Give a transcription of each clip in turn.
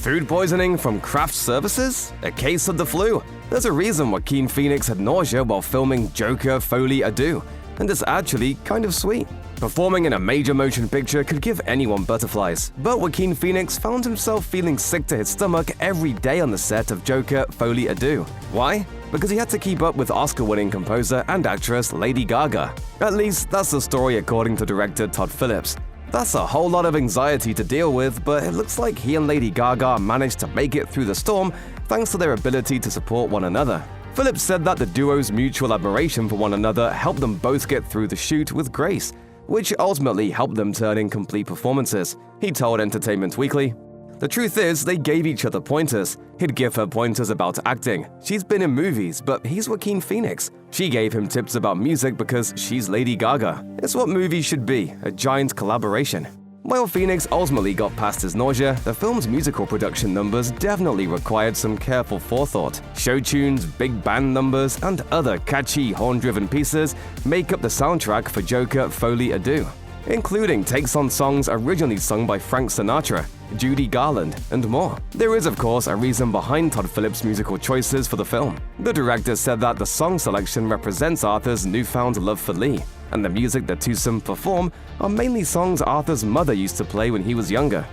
Food poisoning from craft services? A case of the flu? There's a reason Joaquin Phoenix had nausea while filming Joker, Folie, Deux, and it's actually kind of sweet. Performing in a major motion picture could give anyone butterflies, but Joaquin Phoenix found himself feeling sick to his stomach every day on the set of Joker, Folie, Deux. Why? Because he had to keep up with Oscar-winning composer and actress Lady Gaga. At least, that's the story according to director Todd Phillips. That's a whole lot of anxiety to deal with, but it looks like he and Lady Gaga managed to make it through the storm thanks to their ability to support one another. Phillips said that the duo's mutual admiration for one another helped them both get through the shoot with grace, which ultimately helped them turn in complete performances. He told Entertainment Weekly, "The truth is, they gave each other pointers. He'd give her pointers about acting. She's been in movies, but he's Joaquin Phoenix. She gave him tips about music because she's Lady Gaga. It's what movies should be, a giant collaboration." While Phoenix ultimately got past his nausea, the film's musical production numbers definitely required some careful forethought. Show tunes, big band numbers, and other catchy horn-driven pieces make up the soundtrack for Joker, Folie, Deux, including takes on songs originally sung by Frank Sinatra, Judy Garland, and more. There is, of course, a reason behind Todd Phillips' musical choices for the film. The director said that the song selection represents Arthur's newfound love for Lee, and the music the twosome perform are mainly songs Arthur's mother used to play when he was younger.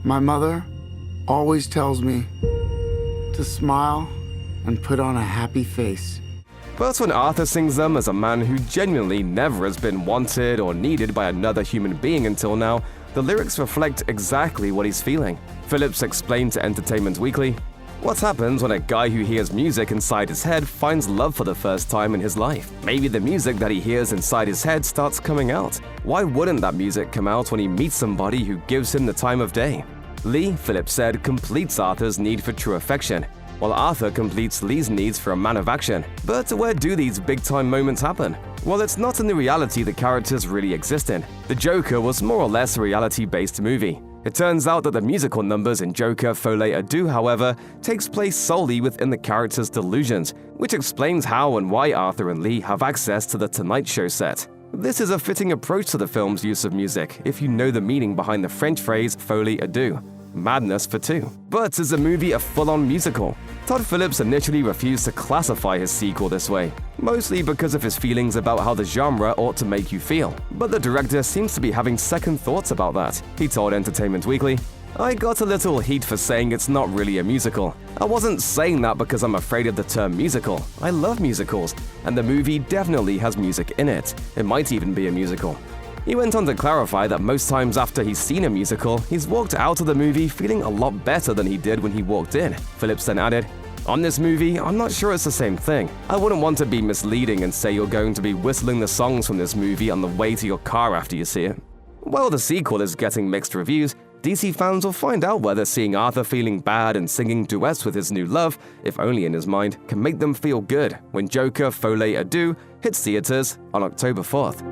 My mother always tells me to smile and put on a happy face. But when Arthur sings them as a man who genuinely never has been wanted or needed by another human being until now, the lyrics reflect exactly what he's feeling. Phillips explained to Entertainment Weekly, "What happens when a guy who hears music inside his head finds love for the first time in his life? Maybe the music that he hears inside his head starts coming out. Why wouldn't that music come out when he meets somebody who gives him the time of day?" Lee, Phillips said, completes Arthur's need for true affection, while Arthur completes Lee's needs for a man of action. But where do these big-time moments happen? Well, it's not in the reality the characters really exist in. The Joker was more or less a reality-based movie. It turns out that the musical numbers in Joker, Folie, Deux, however, takes place solely within the characters' delusions, which explains how and why Arthur and Lee have access to the Tonight Show set. This is a fitting approach to the film's use of music if you know the meaning behind the French phrase Folie Deux, madness for two. But is the movie a full-on musical? Todd Phillips initially refused to classify his sequel this way, mostly because of his feelings about how the genre ought to make you feel. But the director seems to be having second thoughts about that. He told Entertainment Weekly, "I got a little heat for saying it's not really a musical. I wasn't saying that because I'm afraid of the term musical. I love musicals, and the movie definitely has music in it. It might even be a musical." He went on to clarify that most times after he's seen a musical, he's walked out of the movie feeling a lot better than he did when he walked in. Phillips then added, "On this movie, I'm not sure it's the same thing. I wouldn't want to be misleading and say you're going to be whistling the songs from this movie on the way to your car after you see it." While the sequel is getting mixed reviews, DC fans will find out whether seeing Arthur feeling bad and singing duets with his new love, if only in his mind, can make them feel good when Joker, Folie, Deux hits theaters on October 4th.